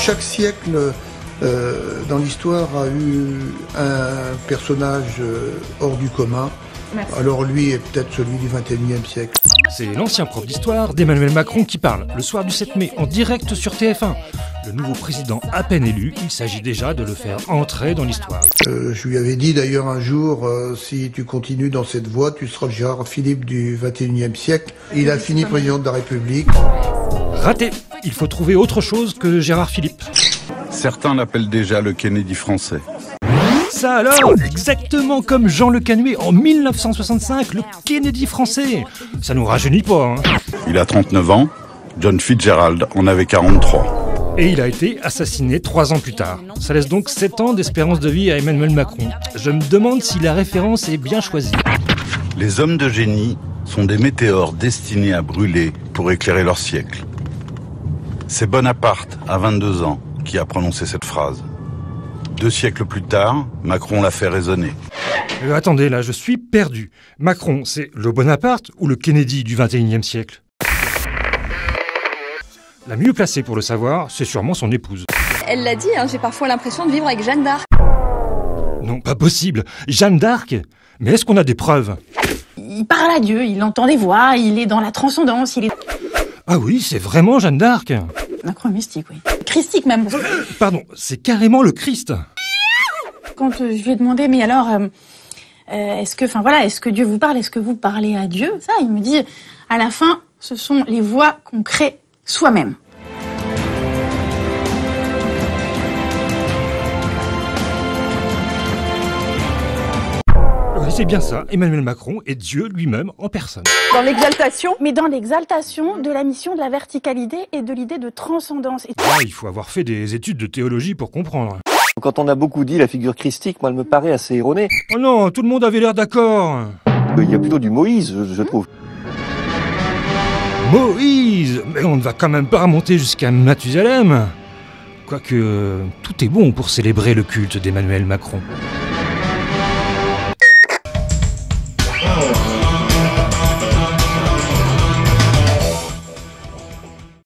Chaque siècle dans l'histoire a eu un personnage hors du commun. Merci. Alors lui est peut-être celui du XXIe siècle. C'est l'ancien prof d'histoire d'Emmanuel Macron qui parle, le soir du 7 mai, en direct sur TF1. Le nouveau président à peine élu, il s'agit déjà de le faire entrer dans l'histoire. Je lui avais dit d'ailleurs un jour, si tu continues dans cette voie, tu seras le Gérard Philippe du XXIe siècle. Il a fini président de la République. Raté. Il faut trouver autre chose que Gérard Philippe. Certains l'appellent déjà le Kennedy français. Ça alors, exactement comme Jean Le Canuet en 1965, le Kennedy français. Ça nous rajeunit pas, hein. Il a 39 ans, John Fitzgerald en avait 43. Et il a été assassiné 3 ans plus tard. Ça laisse donc 7 ans d'espérance de vie à Emmanuel Macron. Je me demande si la référence est bien choisie. Les hommes de génie sont des météores destinés à brûler pour éclairer leur siècle. C'est Bonaparte, à 22 ans, qui a prononcé cette phrase. 2 siècles plus tard, Macron l'a fait résonner. Attendez, là, je suis perdu. Macron, c'est le Bonaparte ou le Kennedy du XXIe siècle? La mieux placée pour le savoir, c'est sûrement son épouse. Elle l'a dit, hein, j'ai parfois l'impression de vivre avec Jeanne d'Arc. Non, pas possible. Jeanne d'Arc? Mais est-ce qu'on a des preuves? Il parle à Dieu, il entend des voix, il est dans la transcendance, il est... Ah oui, c'est vraiment Jeanne d'Arc. Macron mystique, oui. Christique même. Pardon, c'est carrément le Christ. Quand je lui ai demandé, mais alors, est-ce que Dieu vous parle? Est-ce que vous parlez à Dieu? Ça, il me dit, à la fin, ce sont les voix qu'on crée soi-même. Oui, c'est bien ça. Emmanuel Macron est Dieu lui-même en personne. Dans l'exaltation? Mais dans l'exaltation de la mission de la verticalité et de l'idée de transcendance. Ah, il faut avoir fait des études de théologie pour comprendre. Quand on a beaucoup dit la figure christique, moi, elle me paraît assez erronée. Oh non, tout le monde avait l'air d'accord. Il y a plutôt du Moïse, je trouve. Moïse! Mais on ne va quand même pas remonter jusqu'à Mathusalem. Quoique, tout est bon pour célébrer le culte d'Emmanuel Macron.